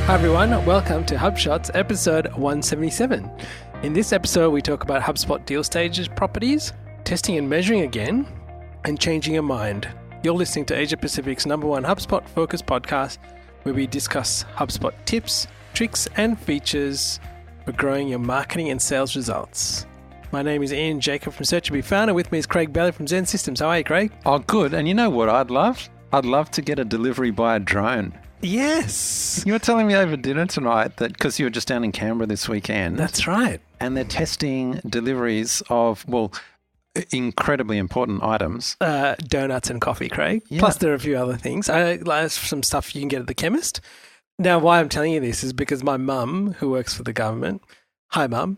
Hi everyone, welcome to HubShots episode 177. In this episode, we talk about HubSpot deal stages properties, testing and measuring again, and changing your mind. You're listening to Asia Pacific's #1 HubSpot focused podcast, where we discuss HubSpot tips, tricks, and features for growing your marketing and sales results. My name is Ian Jacob from Search Founder. With me is Craig Bailey from Zen Systems. How are you, Craig? Oh, good. And you know what I'd love? I'd love to get a delivery by a drone. Yes. You were telling me over dinner tonight that because you were just down in Canberra this weekend. That's right. And they're testing deliveries of, incredibly important items. Donuts and coffee, Craig. Yeah. Plus there are a few other things. Some stuff you can get at the chemist. Now, why I'm telling you this is because my mum, who works for the government, hi mum,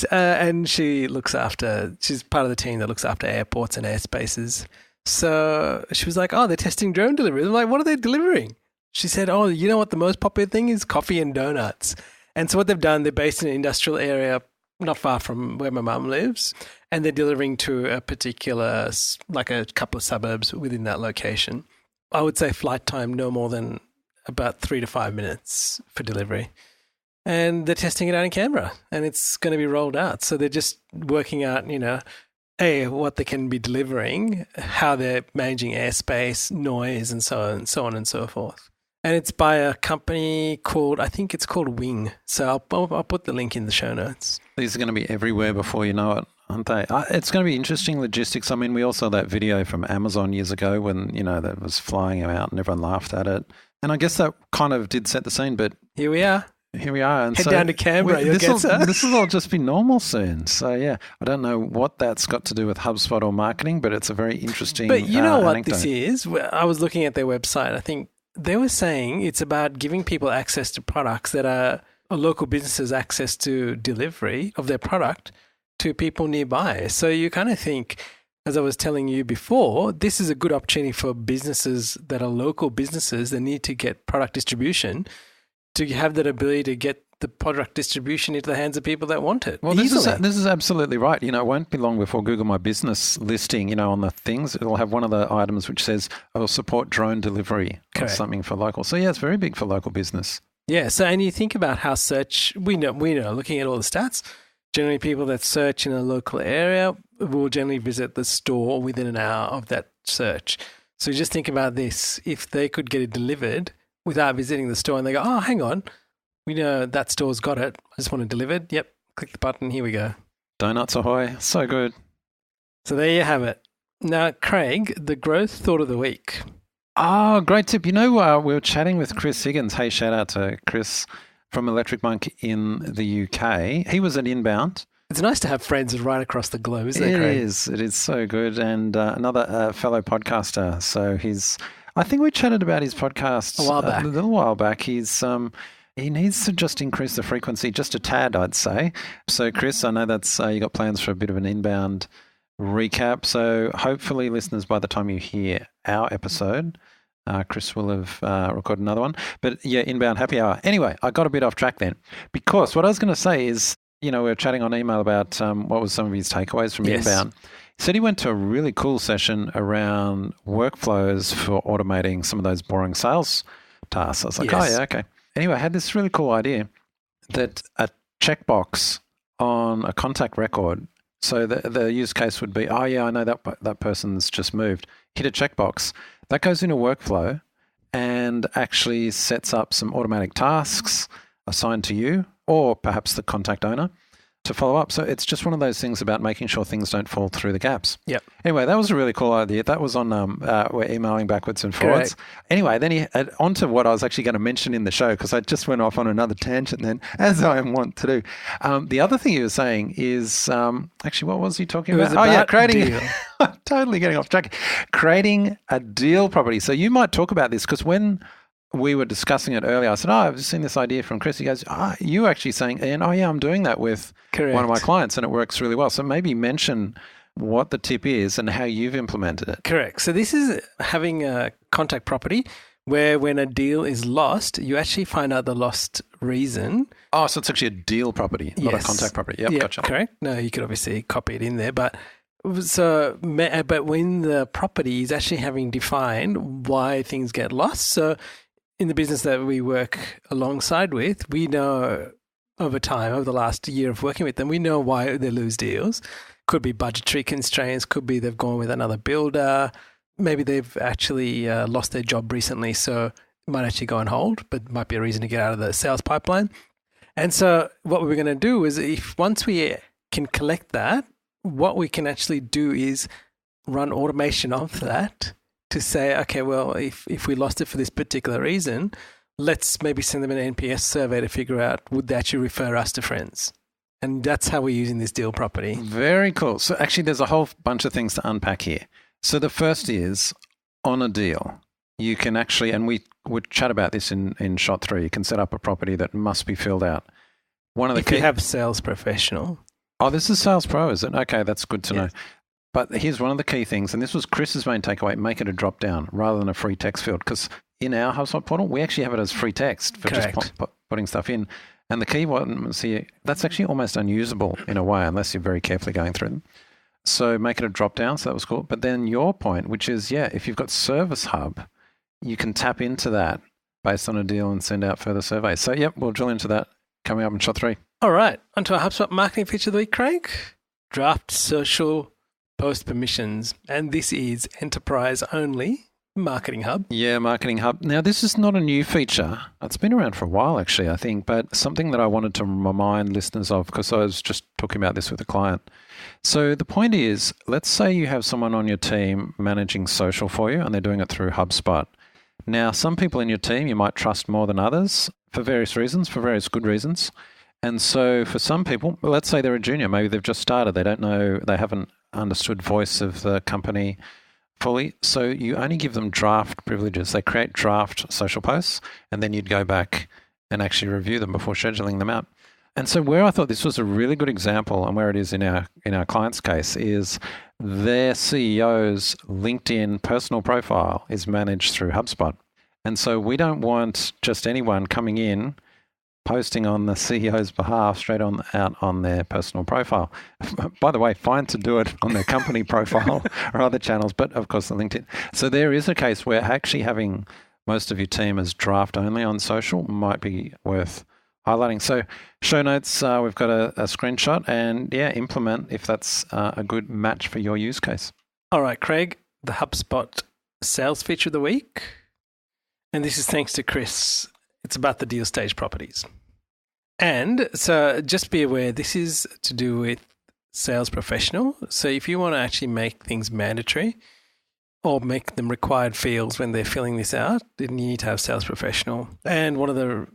and she's part of the team that looks after airports and airspaces. So she was like, oh, they're testing drone deliveries. I'm like, what are they delivering? She said, oh, you know what the most popular thing is? Coffee and donuts. And so what they've done, they're based in an industrial area not far from where my mum lives, and they're delivering to a particular, like a couple of suburbs within that location. I would say flight time no more than about 3 to 5 minutes for delivery. And they're testing it out in Canberra, and it's going to be rolled out. So they're just working out, what they can be delivering, how they're managing airspace, noise, and so on and so forth. And it's by a company called Wing. So I'll put the link in the show notes. These are going to be everywhere before you know it, aren't they? It's going to be interesting logistics. I mean, we all saw that video from Amazon years ago when, that was flying out and everyone laughed at it. And I guess that kind of did set the scene, but here we are. And Head down to Canberra. This will all just be normal soon. So, yeah, I don't know what that's got to do with HubSpot or marketing, but it's a very interesting But you know what anecdote. this is? I was looking at their website. I think they were saying it's about giving people access to products that are local businesses access to delivery of their product to people nearby. So you kind of think, as I was telling you before, this is a good opportunity for businesses that are local businesses that need to get product distribution to have that ability to get the product distribution into the hands of people that want it. Well, this is absolutely right. It won't be long before Google My Business listing, on the things, it'll have one of the items which says, I will support drone delivery or something for local. So, yeah, it's very big for local business. Yeah. So, and you think about how search, we know, looking at all the stats, generally people that search in a local area will generally visit the store within an hour of that search. So just think about this. If they could get it delivered without visiting the store and they go, oh, hang on, we know that store's got it. I just want it delivered. Yep. Click the button. Here we go. Donuts ahoy. So good. So there you have it. Now, Craig, the growth thought of the week. Oh, great tip. We were chatting with Chris Higgins. Hey, shout out to Chris from Electric Monk in the UK. He was at Inbound. It's nice to have friends right across the globe, isn't it, Craig? It is so good. And another fellow podcaster. So I think we chatted about his podcast a little while back. He needs to just increase the frequency just a tad, I'd say. So, Chris, I know that's you got plans for a bit of an Inbound recap. So, hopefully, listeners, by the time you hear our episode, Chris will have recorded another one. But, yeah, Inbound happy hour. Anyway, I got a bit off track then because what I was going to say is, we were chatting on email about what was some of his takeaways from Inbound. He said he went to a really cool session around workflows for automating some of those boring sales tasks. I was like, oh, yeah, okay. Anyway, I had this really cool idea that a checkbox on a contact record, so the use case would be, oh, yeah, I know that person's just moved. Hit a checkbox. That goes into workflow and actually sets up some automatic tasks assigned to you or perhaps the contact owner to follow up. So it's just one of those things about making sure things don't fall through the gaps. Yep. Anyway, that was a really cool idea. That was on, we're emailing backwards and forwards. Correct. Anyway, then on to what I was actually going to mention in the show because I just went off on another tangent then, as I am wont to do. The other thing he was saying is, actually, what was he talking about? Creating, I'm totally getting off track. Creating a deal property. So you might talk about this because when we were discussing it earlier, I said, I've seen this idea from Chris. He goes, you actually saying, Ian, I'm doing that with one of my clients and it works really well. So maybe mention what the tip is and how you've implemented it. Correct. So this is having a contact property where when a deal is lost, you actually find out the lost reason. Oh, so it's actually a deal property, not a contact property. Yep, gotcha. Correct. No, you could obviously copy it in there, but when the property is actually having defined why things get lost. So in the business that we work alongside with, we know over time, over the last year of working with them, we know why they lose deals. Could be budgetary constraints, could be they've gone with another builder, maybe they've actually lost their job recently, so it might actually go on hold, but might be a reason to get out of the sales pipeline. And so what we're going to do is once we can collect that, what we can actually do is run automation of that to say, okay, well, if we lost it for this particular reason, let's maybe send them an NPS survey to figure out, would they actually refer us to friends? And that's how we're using this deal property. Very cool. So actually there's a whole bunch of things to unpack here. So the first is, on a deal, you can actually, and we would chat about this in shot 3, you can set up a property that must be filled out. One of the if you have Sales Professional. Oh, this is Sales Pro, is it? Okay, that's good to know. But here's one of the key things, and this was Chris's main takeaway, make it a drop down rather than a free text field. Because in our HubSpot portal, we actually have it as free text for just putting stuff in. And the key one is here, that's actually almost unusable in a way unless you're very carefully going through them. So make it a drop down, so that was cool. But then your point, which is, if you've got Service Hub, you can tap into that based on a deal and send out further surveys. So, we'll drill into that coming up in shot 3. All right, onto our HubSpot marketing feature of the week, Craig. Draft social post permissions. And this is enterprise only. Marketing Hub. Yeah, Marketing Hub. Now, this is not a new feature. It's been around for a while, actually, I think, but something that I wanted to remind listeners of because I was just talking about this with a client. So the point is, let's say you have someone on your team managing social for you and they're doing it through HubSpot. Now, some people in your team you might trust more than others for various reasons, for various good reasons. And so for some people, let's say they're a junior, maybe they've just started, they don't know, they haven't understood voice of the company fully. So you only give them draft privileges. They create draft social posts and then you'd go back and actually review them before scheduling them out. And so where I thought this was a really good example and where it is in our client's case is their CEO's LinkedIn personal profile is managed through HubSpot. And so we don't want just anyone coming in posting on the CEO's behalf straight out on their personal profile. By the way, fine to do it on their company profile or other channels, but of course the LinkedIn. So there is a case where actually having most of your team as draft only on social might be worth highlighting. So show notes, we've got a screenshot and implement if that's a good match for your use case. All right, Craig, the HubSpot sales feature of the week. And this is thanks to Chris. It's about the deal stage properties. And so just be aware, this is to do with Sales Professional. So if you want to actually make things mandatory or make them required fields when they're filling this out, then you need to have Sales Professional. And one of the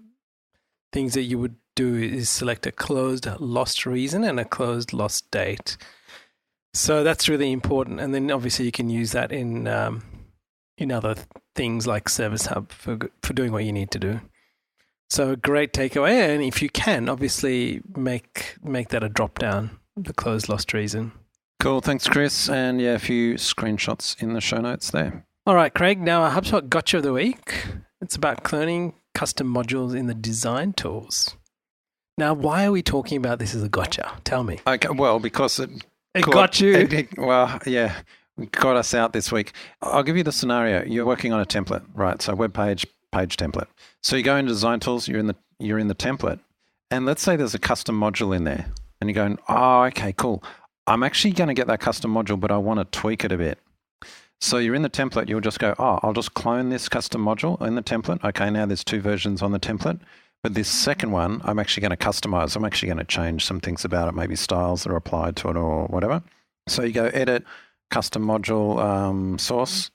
things that you would do is select a closed lost reason and a closed lost date. So that's really important. And then obviously you can use that in other things like Service Hub for doing what you need to do. So great takeaway. And if you can, obviously make that a drop down, the closed lost reason. Cool. Thanks, Chris. And a few screenshots in the show notes there. All right, Craig. Now our HubSpot Gotcha of the week. It's about cloning custom modules in the design tools. Now, why are we talking about this as a gotcha? Tell me. Okay, well, because it got you. It got us out this week. I'll give you the scenario. You're working on a template, right? So web page template. So you go into design tools, you're in the template, and let's say there's a custom module in there, and you're going, oh, okay, cool. I'm actually going to get that custom module, but I want to tweak it a bit. So you're in the template, you'll just go, I'll just clone this custom module in the template. Okay, now there's 2 versions on the template, but this second one, I'm actually going to customize. I'm actually going to change some things about it, maybe styles that are applied to it or whatever. So you go edit, custom module source.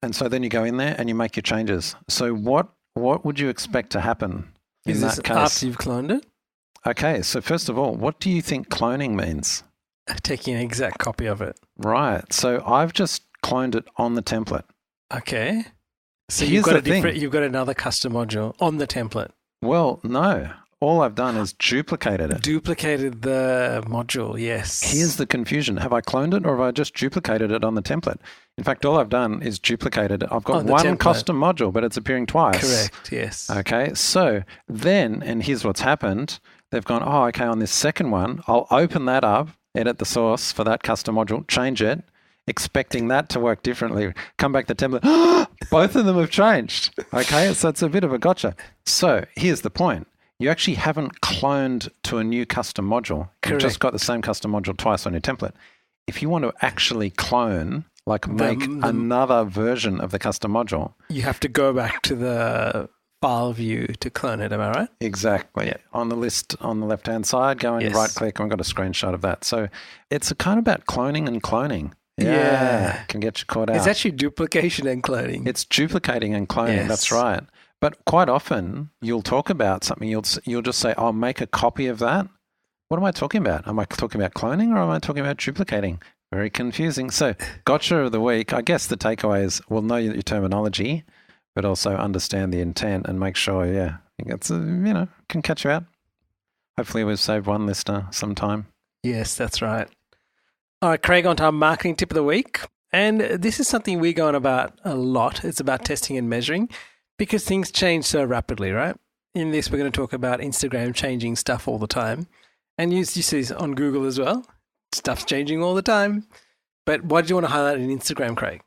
And so then you go in there and you make your changes. So what would you expect to happen in that case? After you've cloned it? Okay, so first of all, what do you think cloning means? Taking an exact copy of it. Right. So I've just cloned it on the template. Okay. So you've got another custom module on the template. Well, no. All I've done is duplicated it. Duplicated the module, yes. Here's the confusion. Have I cloned it or have I just duplicated it on the template? In fact, all I've done is duplicated it. I've got one custom module, but it's appearing twice. Correct, yes. Okay, so then, and here's what's happened. They've gone, on this second one, I'll open that up, edit the source for that custom module, change it, expecting that to work differently. Come back to template. Both of them have changed. Okay, so it's a bit of a gotcha. So here's the point. You actually haven't cloned to a new custom module. Correct. You've just got the same custom module twice on your template. If you want to actually clone, like make another version of the custom module, you have to go back to the file view to clone it. Am I right? Exactly. Yeah. On the list on the left-hand side, go and right click, and we've got a screenshot of that. So it's kind of about cloning and cloning. Yeah. Can get you caught out. It's actually duplication and cloning. It's duplicating and cloning. That's right. But quite often you'll talk about something, you'll just say, I'll make a copy of that. What am I talking about? Am I talking about cloning or am I talking about duplicating? Very confusing. So gotcha of the week, I guess the takeaway is we'll know your terminology, but also understand the intent and make sure, it's, can catch you out. Hopefully we've saved one listener some time. Yes, that's right. All right, Craig, on to our marketing tip of the week. And this is something we go on about a lot. It's about testing and measuring because things change so rapidly, right? In this, we're going to talk about Instagram changing stuff all the time. And you see this on Google as well. Stuff's changing all the time. But why do you want to highlight in Instagram, Craig?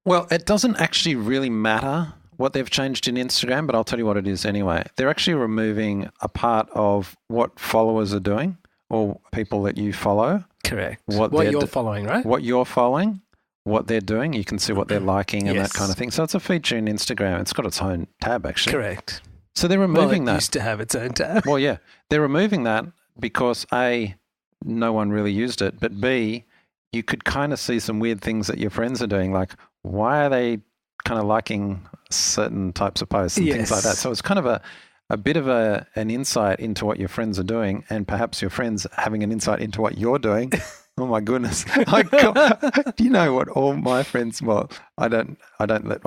Well, it doesn't actually really matter what they've changed in Instagram, but I'll tell you what it is anyway. They're actually removing a part of what followers are doing or people that you follow. Correct. What you're following, right? What you're following, what they're doing. You can see what they're liking and that kind of thing. So it's a feature in Instagram. It's got its own tab, actually. Correct. So they're removing that. It used to have its own tab. Well, yeah. They're removing that because A, no one really used it, but B, you could kind of see some weird things that your friends are doing, like why are they kind of liking certain types of posts and things like that. So it's kind of a bit of an insight into what your friends are doing and perhaps your friends having an insight into what you're doing. Oh my goodness. Do you know what all my friends, well, I don't let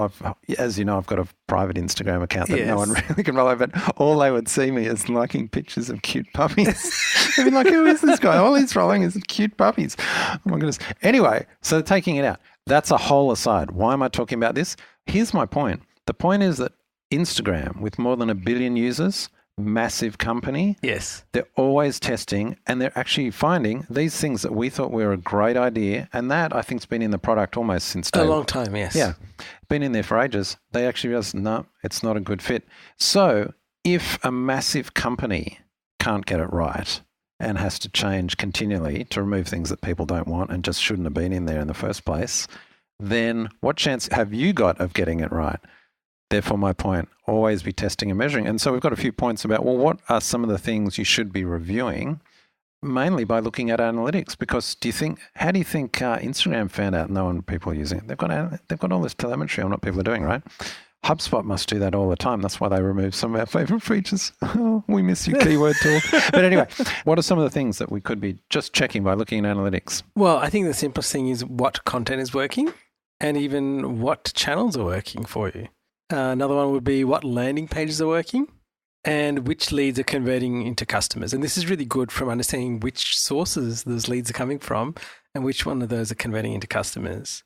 as you know, I've got a private Instagram account that no one really can follow, but all they would see me is liking pictures of cute puppies. They'd be like, who is this guy? All he's following is cute puppies. Oh my goodness. Anyway, so taking it out. That's a whole aside. Why am I talking about this? Here's my point. The point is that Instagram, with more than 1 billion users, massive company. Yes. They're always testing and they're actually finding these things that we thought were a great idea. And that I think has been in the product almost since day one. A long time, yes. Yeah. Been in there for ages. They actually realize, no, it's not a good fit. So if a massive company can't get it right and has to change continually to remove things that people don't want and just shouldn't have been in there in the first place, then what chance have you got of getting it right? Therefore, my point, always be testing and measuring. And so we've got a few points about, well, what are some of the things you should be reviewing, mainly by looking at analytics? Because how do you think Instagram found out no one people are using it? They've got all this telemetry on what people are doing, right? HubSpot must do that all the time. That's why they remove some of our favorite features. Oh, we miss you, keyword tool. But anyway, what are some of the things that we could be just checking by looking at analytics? Well, I think the simplest thing is what content is working and even what channels are working for you. Another one would be what landing pages are working and which leads are converting into customers. And this is really good from understanding which sources those leads are coming from and which one of those are converting into customers.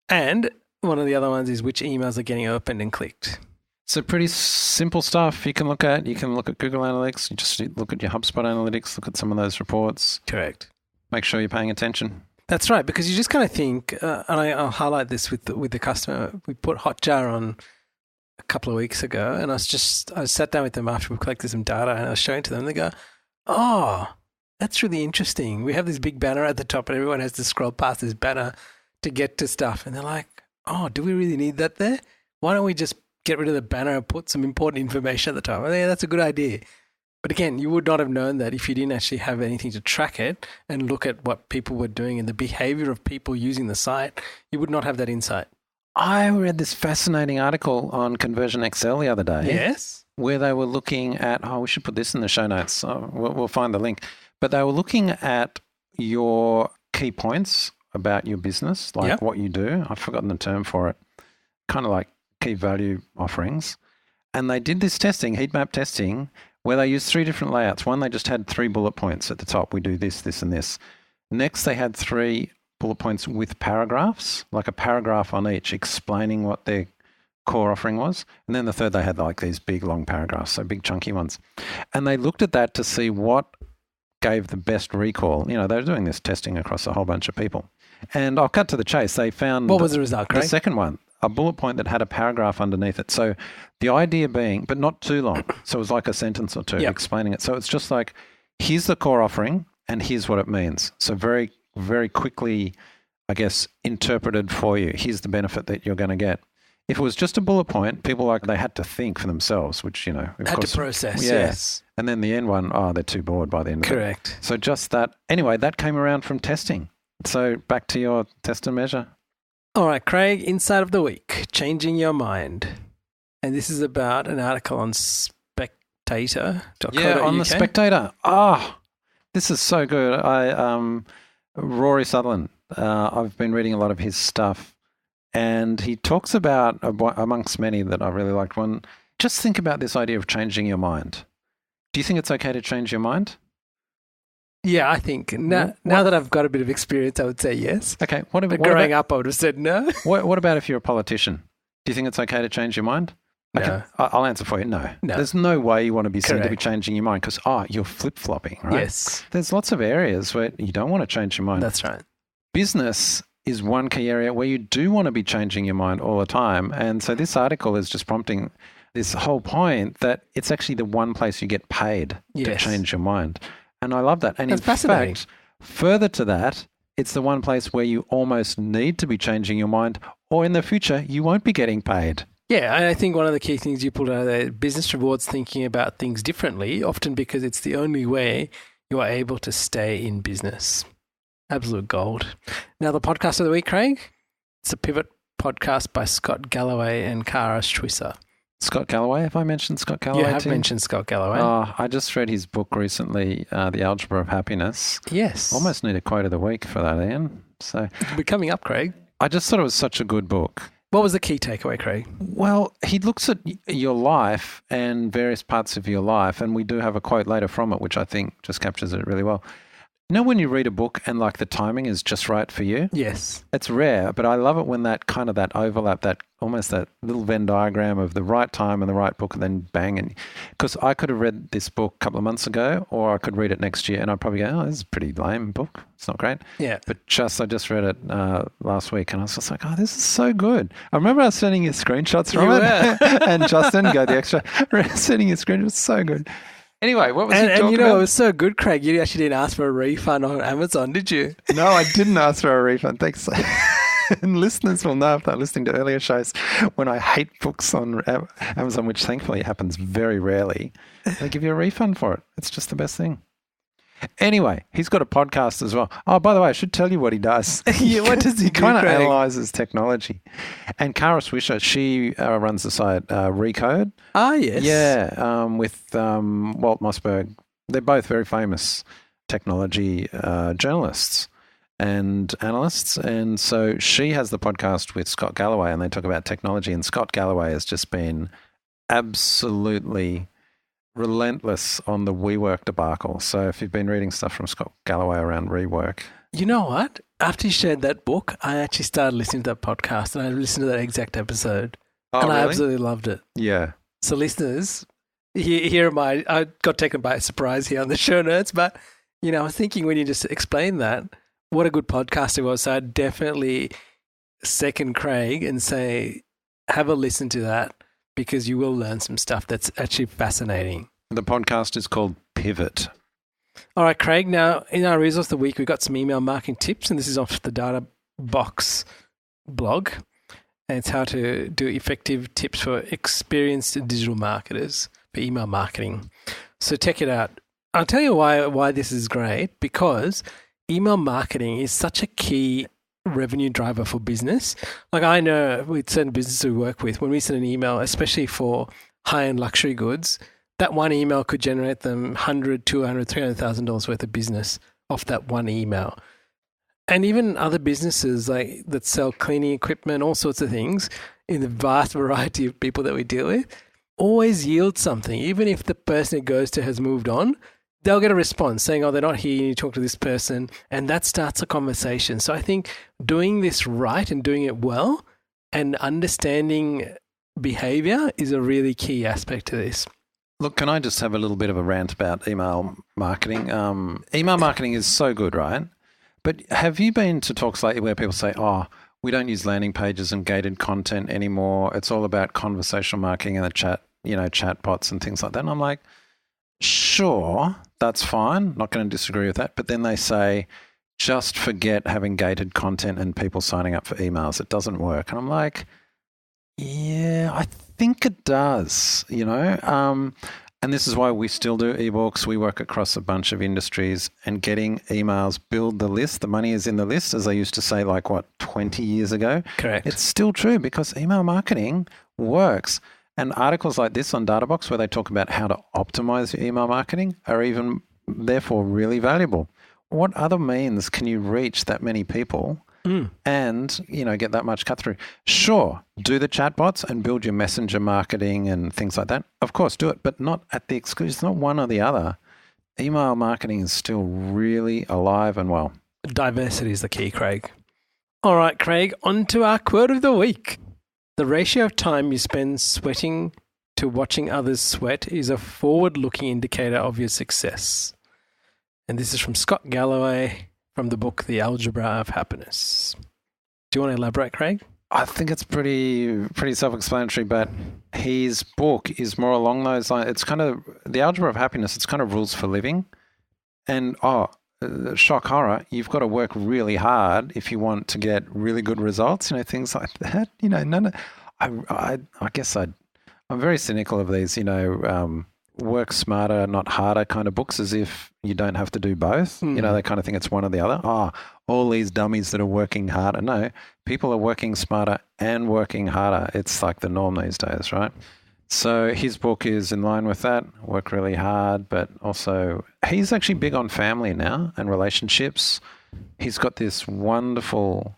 And one of the other ones is which emails are getting opened and clicked. So pretty simple stuff you can look at. You can look at Google Analytics. You just look at your HubSpot Analytics, look at some of those reports. Correct. Make sure you're paying attention. That's right, because you just kind of think, and I'll highlight this with the customer. We put Hotjar on a couple of weeks ago, and I sat down with them after we collected some data, and I was showing to them. They go, "Oh, that's really interesting. We have this big banner at the top, and everyone has to scroll past this banner to get to stuff." And they're like, "Oh, do we really need that there? Why don't we just get rid of the banner and put some important information at the top?" Yeah, that's a good idea. But again, you would not have known that if you didn't actually have anything to track it and look at what people were doing and the behavior of people using the site. You would not have that insight. I read this fascinating article on Conversion XL the other day. Yes. Where they were looking at, we should put this in the show notes. We'll find the link. But they were looking at your key points about your business, like what you do. I've forgotten the term for it. Kind of like key value offerings. And they did this testing, heat map testing, where they used 3 different layouts. One, they just had 3 bullet points at the top. We do this, this, and this. Next, they had 3 bullet points with paragraphs, like a paragraph on each explaining what their core offering was. And then the third, they had like these big long paragraphs, so big chunky ones. And they looked at that to see what gave the best recall. You know, they were doing this testing across a whole bunch of people. And I'll cut to the chase. They found... What was the result, Craig? The second one, a bullet point that had a paragraph underneath it. So the idea being, but not too long. So it was like a sentence or two explaining it. So it's just like, here's the core offering and here's what it means. So very, very quickly, I guess, interpreted for you. Here's the benefit that you're going to get. If it was just a bullet point, people they had to think for themselves, which, of had course, to process, yes. And then the end one, they're too bored by the end of it. Correct. So just that. Anyway, that came around from testing. So back to your test and measure. All right, Craig, Insight of the Week, Changing Your Mind. And this is about an article on Spectator.co.uk. Yeah, on the Spectator. This is so good. Rory Sutherland, I've been reading a lot of his stuff, and he talks about, amongst many that I really liked, one, just think about this idea of changing your mind. Do you think it's okay to change your mind? Yeah, I think now that I've got a bit of experience, I would say yes. Okay. Growing up, I would have said no. What about if you're a politician? Do you think it's okay to change your mind? Okay. No. I'll answer for you. No. There's no way you want to be seen to be changing your mind because, you're flip-flopping, right? Yes. There's lots of areas where you don't want to change your mind. That's right. Business is one key area where you do want to be changing your mind all the time. And so this article is just prompting this whole point that it's actually the one place you get paid to change your mind. And I love that. And that's fascinating. Fact, further to that, it's the one place where you almost need to be changing your mind, or in the future, you won't be getting paid. Yeah, and I think one of the key things you pulled out of there, business rewards thinking about things differently, often because it's the only way you are able to stay in business. Absolute gold. Now, the podcast of the week, Craig, it's a Pivot podcast by Scott Galloway and Kara Swisher. Scott Galloway? Have I mentioned Scott Galloway? You have mentioned Scott Galloway. I just read his book recently, The Algebra of Happiness. Yes. Almost need a quote of the week for that, Ian. So it'll be coming up, Craig. I just thought it was such a good book. What was the key takeaway, Craig? Well, he looks at your life and various parts of your life, and we do have a quote later from it, which I think just captures it really well. You know when you read a book and the timing is just right for you? Yes. It's rare, but I love it when that overlap, that almost that little Venn diagram of the right time and the right book and then bang. And because I could have read this book a couple of months ago or I could read it next year and I'd probably go, this is a pretty lame book. It's not great. Yeah. But I just read it last week and I was just like, this is so good. I remember I was sending you screenshots from it and Justin, go the extra, sending you screenshots. So good. Anyway, what was he talking about? It was so good, Craig. You actually didn't ask for a refund on Amazon, did you? No, I didn't ask for a refund. Thanks. And listeners will know if they're listening to earlier shows when I hate books on Amazon, which thankfully happens very rarely. They give you a refund for it. It's just the best thing. Anyway, he's got a podcast as well. Oh, by the way, I should tell you what he does. Yeah, what does he do? He kind of analyzes technology. And Kara Swisher, she runs the site Recode. Yes. Yeah, with Walt Mossberg. They're both very famous technology journalists and analysts. And so she has the podcast with Scott Galloway and they talk about technology. And Scott Galloway has just been absolutely relentless on the WeWork debacle. So if you've been reading stuff from Scott Galloway around rework. You know what? After you shared that book, I actually started listening to that podcast and I listened to that exact episode. And really? I absolutely loved it. Yeah. So listeners, here am I got taken by surprise here on the show notes, but I was thinking when you just explained that, what a good podcast it was. So I'd definitely second Craig and say, have a listen to that because you will learn some stuff that's actually fascinating. The podcast is called Pivot. All right, Craig. Now, in our resource of the week, we've got some email marketing tips, and this is off the Data Box blog. And it's how to do effective tips for experienced digital marketers for email marketing. So check it out. I'll tell you why this is great, because email marketing is such a key revenue driver for business. Like I know with certain businesses we work with, when we send an email, especially for high-end luxury goods, that one email could generate them $100,000, $200,000, $300,000 worth of business off that one email. And even other businesses like that sell cleaning equipment, all sorts of things, in the vast variety of people that we deal with, always yield something. Even if the person it goes to has moved on, they'll get a response saying, they're not here, you need to talk to this person. And that starts a conversation. So I think doing this right and doing it well and understanding behavior is a really key aspect to this. Look, can I just have a little bit of a rant about email marketing? Email marketing is so good, right? But have you been to talks lately where people say, oh, we don't use landing pages and gated content anymore. It's all about conversational marketing and the chat, chat bots and things like that. And I'm like, sure, that's fine. Not going to disagree with that. But then they say, just forget having gated content and people signing up for emails. It doesn't work. And I'm like, yeah, I think it does, and this is why we still do ebooks. We work across a bunch of industries, and getting emails, build the list. The money is in the list, as I used to say, 20 years ago. Correct. It's still true because email marketing works. And articles like this on Databox where they talk about how to optimize your email marketing are even therefore really valuable. What other means can you reach that many people and, get that much cut through? Sure, do the chatbots and build your messenger marketing and things like that. Of course, do it, but not at the exclusion. It's not one or the other. Email marketing is still really alive and well. Diversity is the key, Craig. All right, Craig, on to our quote of the week. The ratio of time you spend sweating to watching others sweat is a forward-looking indicator of your success. And this is from Scott Galloway from the book The Algebra of Happiness. Do you want to elaborate, Craig? I think it's pretty self-explanatory, but his book is more along those lines. It's kind of The Algebra of Happiness. It's kind of rules for living. And, shock horror, you've got to work really hard if you want to get really good results, things like that. I guess I'm very cynical of these, work smarter, not harder kind of books, as if you don't have to do both. They kind of think it's one or the other. All these dummies that are working harder. No, people are working smarter and working harder. It's like the norm these days, right? So his book is in line with that. Work really hard, but also he's actually big on family now and relationships. He's got this wonderful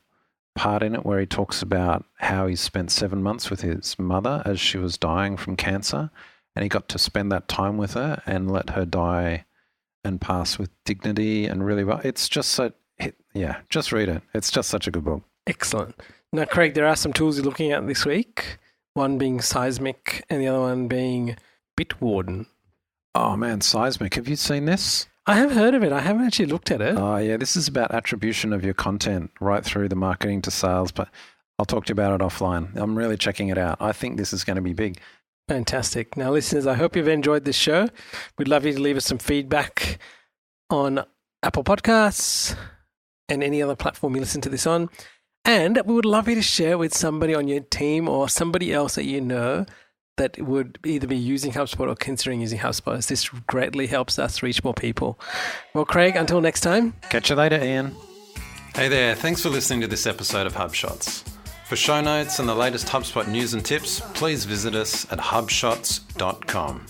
part in it where he talks about how he spent 7 months with his mother as she was dying from cancer. And he got to spend that time with her and let her die and pass with dignity and really well. It's just just read it. It's just such a good book. Excellent. Now, Craig, there are some tools you're looking at this week. One being Seismic and the other one being Bitwarden. Oh, man, Seismic. Have you seen this? I have heard of it. I haven't actually looked at it. Oh, yeah. This is about attribution of your content right through the marketing to sales, but I'll talk to you about it offline. I'm really checking it out. I think this is going to be big. Fantastic. Now, listeners, I hope you've enjoyed this show. We'd love you to leave us some feedback on Apple Podcasts and any other platform you listen to this on. And we would love you to share with somebody on your team or somebody else that you know that would either be using HubSpot or considering using HubSpot, as this greatly helps us reach more people. Well, Craig, until next time. Catch you later, Ian. Hey there. Thanks for listening to this episode of HubShots. For show notes and the latest HubSpot news and tips, please visit us at hubshots.com.